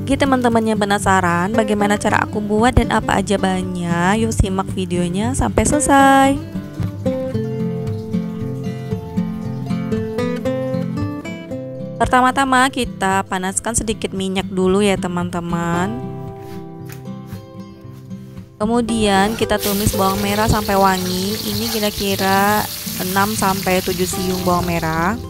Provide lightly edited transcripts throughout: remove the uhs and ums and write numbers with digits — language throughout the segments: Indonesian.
Bagi teman-teman yang penasaran bagaimana cara aku buat dan apa aja bahannya, yuk simak videonya sampai selesai. Pertama-tama kita panaskan sedikit minyak dulu ya teman-teman. Kemudian kita tumis bawang merah sampai wangi. Ini kira-kira 6-7 siung bawang merah.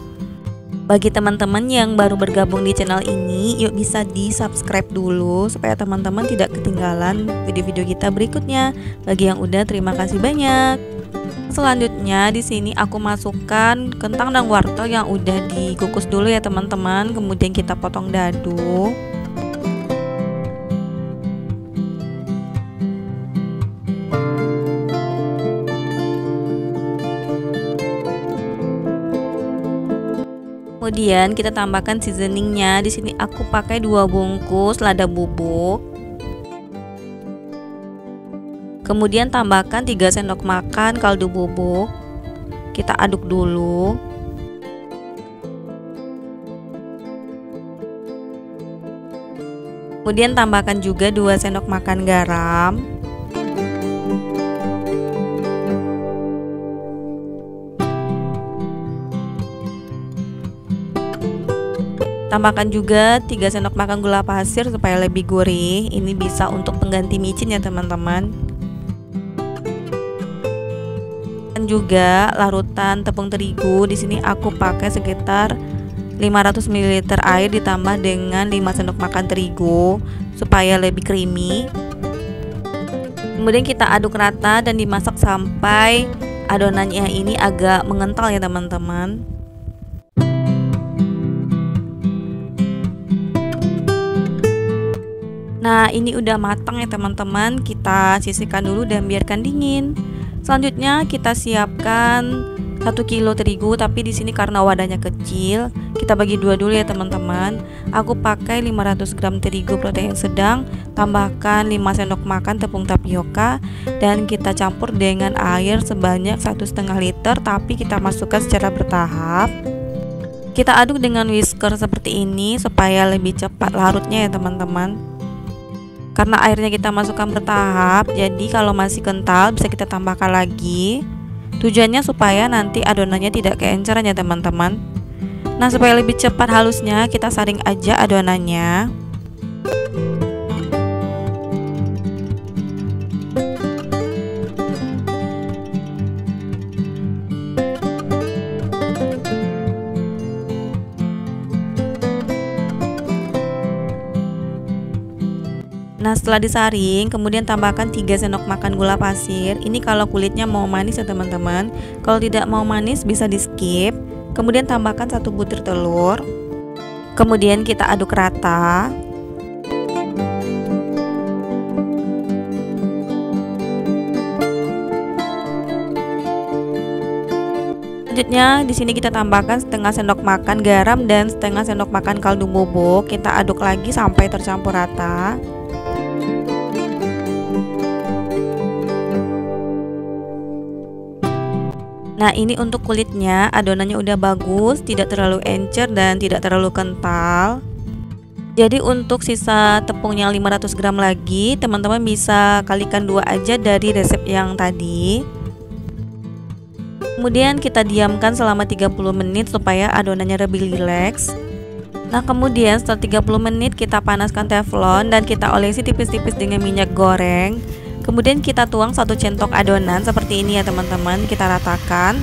Bagi teman-teman yang baru bergabung di channel ini, yuk bisa di-subscribe dulu supaya teman-teman tidak ketinggalan video-video kita berikutnya. Bagi yang udah, terima kasih banyak. Selanjutnya di sini aku masukkan kentang dan wortel yang udah dikukus dulu ya teman-teman. Kemudian kita potong dadu. Kemudian kita tambahkan seasoningnya. Di sini aku pakai 2 bungkus lada bubuk. Kemudian tambahkan 3 sendok makan kaldu bubuk. Kita aduk dulu. Kemudian tambahkan juga 2 sendok makan garam. Tambahkan juga 3 sendok makan gula pasir supaya lebih gurih. Ini bisa untuk pengganti micin ya teman-teman. Dan juga larutan tepung terigu. Di sini aku pakai sekitar 500 ml air ditambah dengan 5 sendok makan terigu supaya lebih creamy. Kemudian kita aduk rata dan dimasak sampai adonannya ini agak mengental ya teman-teman. Nah, ini udah matang ya teman-teman. Kita sisihkan dulu dan biarkan dingin. Selanjutnya kita siapkan 1 kilo terigu, tapi di sini karena wadahnya kecil, kita bagi 2 dulu ya teman-teman. Aku pakai 500 gram terigu protein sedang, tambahkan 5 sendok makan tepung tapioka dan kita campur dengan air sebanyak 1,5 liter, tapi kita masukkan secara bertahap. Kita aduk dengan whisker seperti ini supaya lebih cepat larutnya ya teman-teman. Karena airnya kita masukkan bertahap, jadi kalau masih kental bisa kita tambahkan lagi. Tujuannya supaya nanti adonannya tidak keenceran ya teman-teman. Nah, supaya lebih cepat halusnya, kita saring aja adonannya. Nah, setelah disaring, kemudian tambahkan 3 sendok makan gula pasir. Ini kalau kulitnya mau manis ya teman-teman. Kalau tidak mau manis bisa di skip. Kemudian tambahkan 1 butir telur. Kemudian kita aduk rata. Selanjutnya di sini kita tambahkan setengah sendok makan garam dan setengah sendok makan kaldu bubuk. Kita aduk lagi sampai tercampur rata. Nah, ini untuk kulitnya, adonannya udah bagus, tidak terlalu encer dan tidak terlalu kental. Jadi untuk sisa tepungnya 500 gram lagi, teman-teman bisa kalikan 2 aja dari resep yang tadi. Kemudian kita diamkan selama 30 menit supaya adonannya lebih rileks. Nah, kemudian setelah 30 menit kita panaskan teflon dan kita olesi tipis-tipis dengan minyak goreng. Kemudian kita tuang 1 centok adonan seperti ini ya teman-teman. Kita ratakan.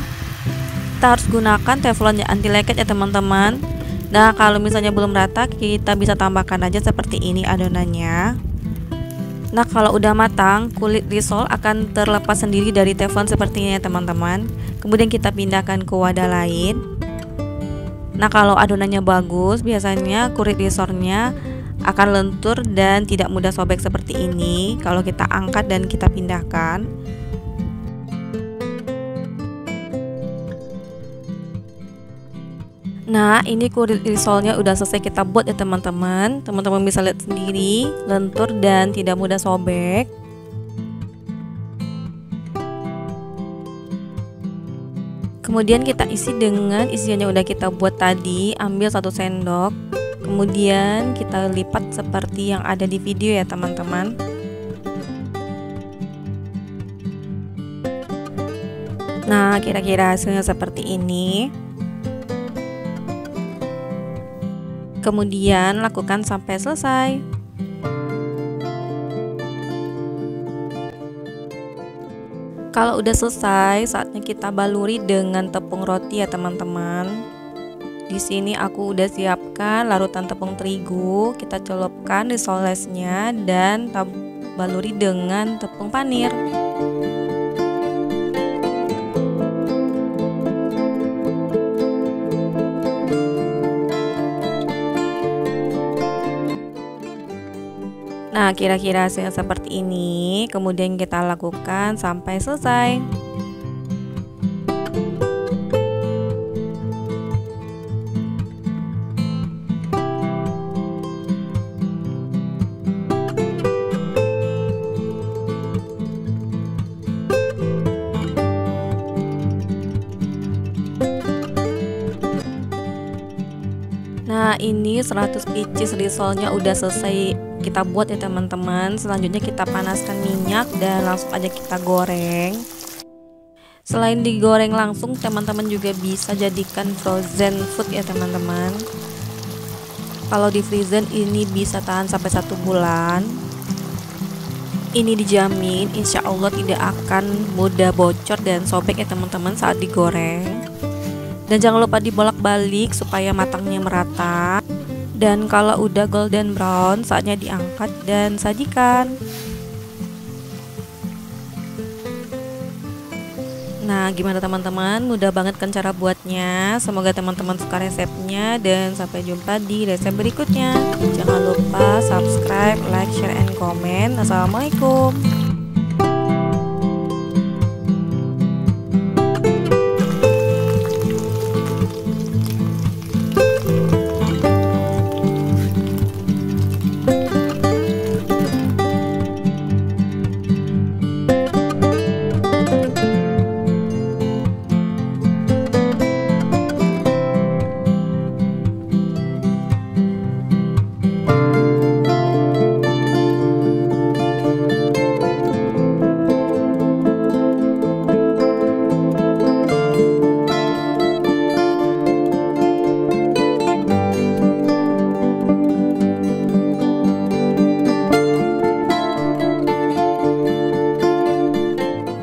Kita harus gunakan teflon yang anti leket ya teman-teman. Nah, kalau misalnya belum rata, kita bisa tambahkan aja seperti ini adonannya. Nah, kalau udah matang, kulit risol akan terlepas sendiri dari teflon seperti ini ya teman-teman. Kemudian kita pindahkan ke wadah lain. Nah, kalau adonannya bagus, biasanya kulit risolnya akan lentur dan tidak mudah sobek seperti ini kalau kita angkat dan kita pindahkan. Nah, ini kulit risolnya udah selesai kita buat ya teman-teman. Teman-teman bisa lihat sendiri, lentur dan tidak mudah sobek. Kemudian kita isi dengan isian yang udah kita buat tadi. Ambil 1 sendok. Kemudian kita lipat seperti yang ada di video ya teman-teman. Nah, kira-kira hasilnya seperti ini. Kemudian lakukan sampai selesai. Kalau udah selesai, saatnya kita baluri dengan tepung roti ya teman-teman. Di sini aku udah siapkan larutan tepung terigu, kita celupkan risolesnya dan baluri dengan tepung panir. Nah, kira-kira hasilnya seperti ini. Kemudian kita lakukan sampai selesai. Nah, ini 100 pieces risolnya udah selesai kita buat ya teman-teman. Selanjutnya kita panaskan minyak dan langsung aja kita goreng. Selain digoreng langsung, teman-teman juga bisa jadikan frozen food ya teman-teman. Kalau di frozen ini bisa tahan sampai 1 bulan. Ini dijamin insya Allah tidak akan mudah bocor dan sobek ya teman-teman saat digoreng. Dan jangan lupa dibolak-balik supaya matangnya merata. Dan kalau udah golden brown, saatnya diangkat dan sajikan. Nah, gimana teman-teman? Mudah banget kan cara buatnya. Semoga teman-teman suka resepnya dan sampai jumpa di resep berikutnya. Jangan lupa subscribe, like, share, and comment. Assalamualaikum.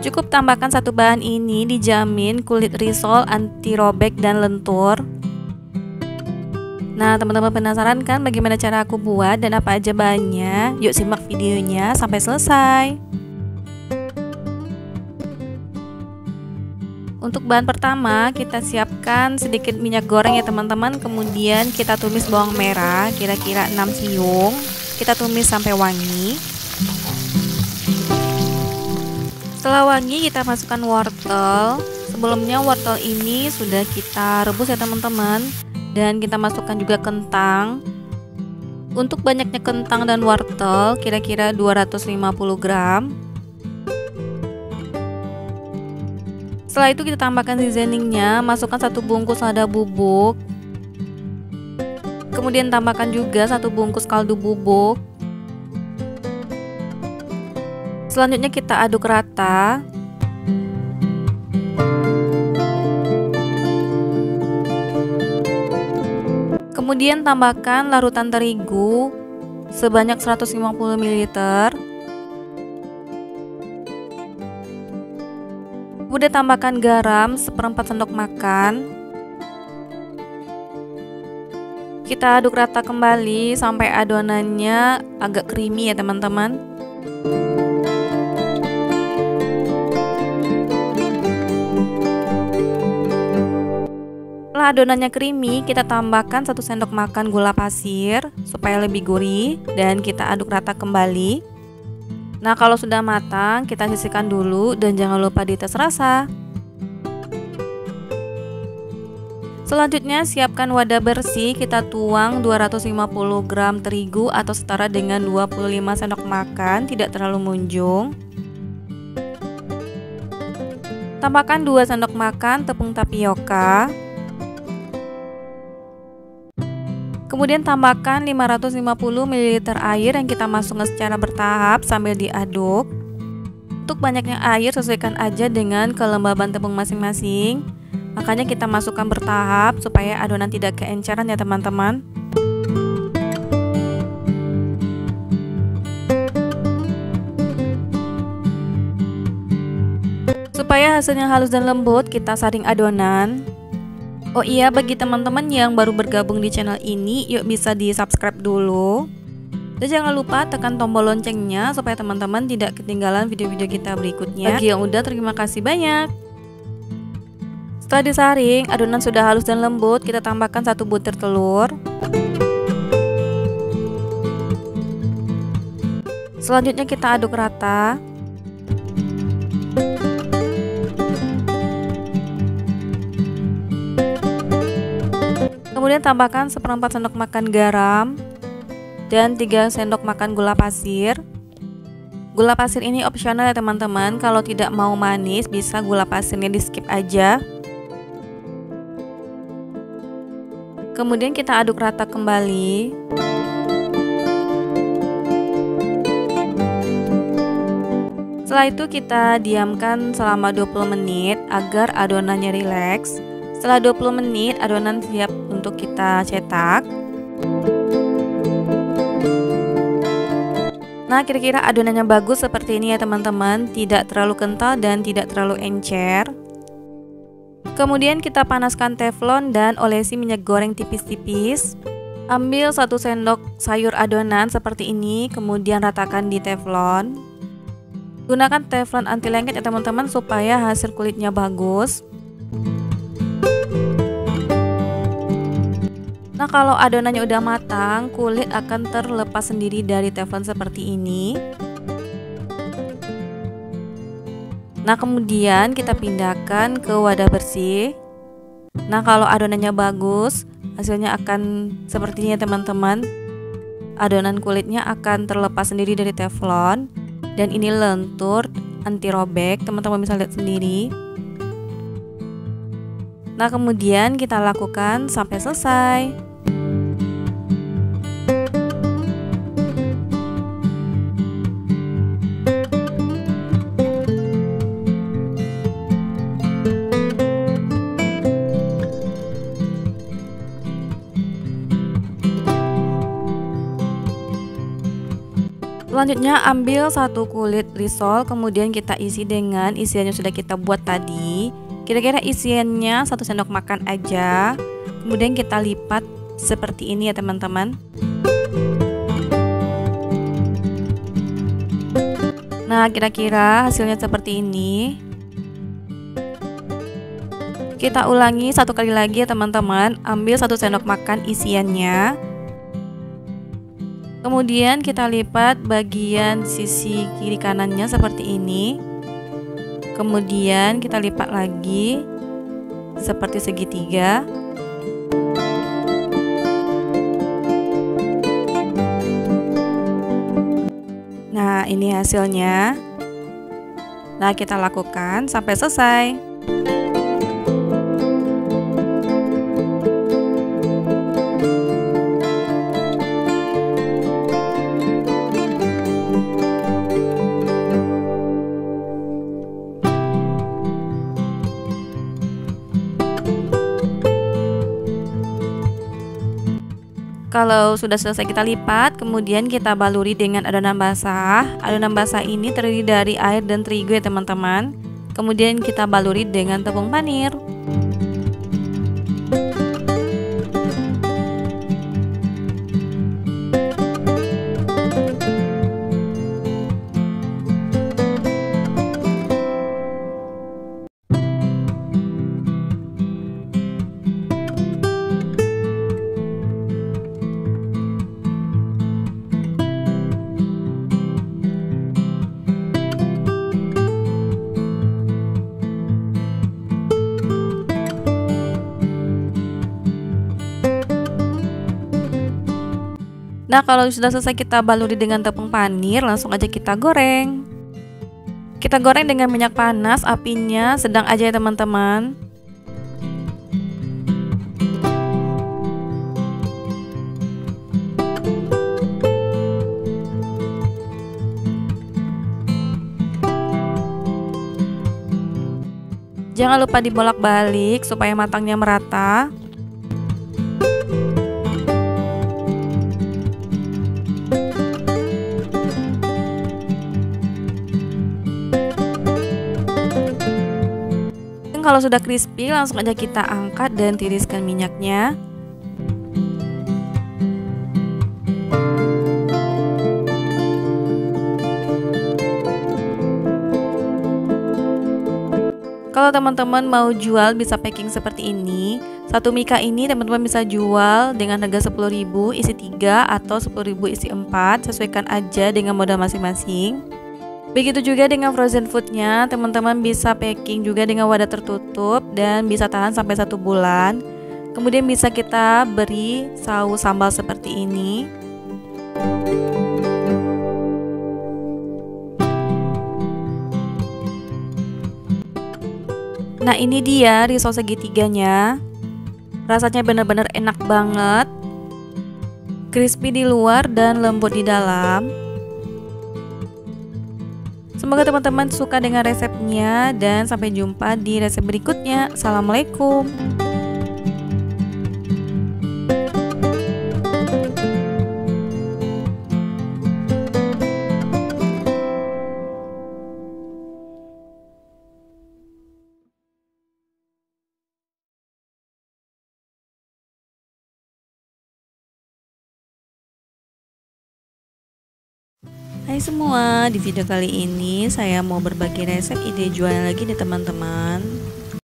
Cukup tambahkan satu bahan ini, dijamin kulit risol anti robek dan lentur. Nah, teman-teman penasaran kan bagaimana cara aku buat dan apa aja bahannya? Yuk simak videonya sampai selesai. Untuk bahan pertama, kita siapkan sedikit minyak goreng ya teman-teman. Kemudian kita tumis bawang merah, kira-kira 6 siung. Kita tumis sampai wangi. Setelah wangi, kita masukkan wortel. Sebelumnya wortel ini sudah kita rebus ya teman-teman. Dan kita masukkan juga kentang. Untuk banyaknya kentang dan wortel kira-kira 250 gram. Setelah itu kita tambahkan seasoningnya. Masukkan 1 bungkus lada bubuk. Kemudian tambahkan juga 1 bungkus kaldu bubuk. Selanjutnya kita aduk rata. Kemudian tambahkan larutan terigu sebanyak 150 ml. Kemudian tambahkan garam 1/4 sendok makan. Kita aduk rata kembali sampai adonannya agak creamy ya teman-teman. Setelah adonannya creamy, kita tambahkan 1 sendok makan gula pasir supaya lebih gurih dan kita aduk rata kembali. Nah, kalau sudah matang, kita sisihkan dulu dan jangan lupa dites rasa. Selanjutnya, siapkan wadah bersih, kita tuang 250 gram terigu atau setara dengan 25 sendok makan, tidak terlalu munjung. Tambahkan 2 sendok makan tepung tapioka. Kemudian tambahkan 550 ml air yang kita masukkan secara bertahap sambil diaduk. Untuk banyaknya air sesuaikan aja dengan kelembaban tepung masing-masing. Makanya kita masukkan bertahap supaya adonan tidak keenceran ya teman-teman. Supaya hasilnya halus dan lembut, kita saring adonan. Oh iya, bagi teman-teman yang baru bergabung di channel ini, yuk bisa di subscribe dulu. Dan jangan lupa tekan tombol loncengnya supaya teman-teman tidak ketinggalan video-video kita berikutnya. Bagi yang udah, terima kasih banyak. Setelah disaring, adonan sudah halus dan lembut, kita tambahkan 1 butir telur. Selanjutnya kita aduk rata. Kemudian tambahkan 1/4 sendok makan garam dan 3 sendok makan gula pasir. Gula pasir ini opsional ya teman-teman. Kalau tidak mau manis, bisa gula pasirnya di skip aja. Kemudian kita aduk rata kembali. Setelah itu kita diamkan selama 20 menit agar adonannya rileks. Setelah 20 menit adonan siap untuk kita cetak. Nah, kira-kira adonannya bagus seperti ini ya teman-teman, tidak terlalu kental dan tidak terlalu encer. Kemudian kita panaskan teflon dan olesi minyak goreng tipis-tipis. Ambil 1 sendok sayur adonan seperti ini, kemudian ratakan di teflon. Gunakan teflon anti lengket ya teman-teman supaya hasil kulitnya bagus. Nah, kalau adonannya udah matang, kulit akan terlepas sendiri dari teflon seperti ini. Nah, kemudian kita pindahkan ke wadah bersih. Nah, kalau adonannya bagus, hasilnya akan seperti ini ya teman-teman. Adonan kulitnya akan terlepas sendiri dari teflon. Dan ini lentur, anti robek, teman-teman bisa lihat sendiri. Nah, kemudian kita lakukan sampai selesai. Selanjutnya ambil 1 kulit risol, kemudian kita isi dengan isian yang sudah kita buat tadi. Kira-kira isiannya 1 sendok makan aja. Kemudian kita lipat seperti ini ya teman-teman. Nah, kira-kira hasilnya seperti ini. Kita ulangi 1 kali lagi ya teman-teman. Ambil 1 sendok makan isiannya. Kemudian kita lipat bagian sisi kiri kanannya seperti ini. Kemudian kita lipat lagi seperti segitiga. Nah, ini hasilnya. Nah, kita lakukan sampai selesai. Kalau sudah selesai kita lipat, kemudian kita baluri dengan adonan basah. Adonan basah ini terdiri dari air dan terigu ya teman-teman. Kemudian kita baluri dengan tepung panir. Nah, kalau sudah selesai kita baluri dengan tepung panir, langsung aja kita goreng. Kita goreng dengan minyak panas, apinya sedang aja ya teman-teman. Jangan lupa dibolak-balik supaya matangnya merata. Kalau sudah crispy, langsung aja kita angkat dan tiriskan minyaknya. Kalau teman-teman mau jual bisa packing seperti ini. Satu mika ini teman-teman bisa jual dengan harga 10.000 isi 3 atau 10.000 isi 4, sesuaikan aja dengan modal masing-masing. Begitu juga dengan frozen foodnya, teman-teman bisa packing juga dengan wadah tertutup dan bisa tahan sampai 1 bulan. Kemudian bisa kita beri saus sambal seperti ini. Nah, ini dia risol segitiganya. Rasanya benar-benar enak banget. Crispy di luar dan lembut di dalam. Semoga teman-teman suka dengan resepnya dan sampai jumpa di resep berikutnya. Assalamualaikum. Hai semua, di video kali ini saya mau berbagi resep ide jualan lagi nih teman-teman.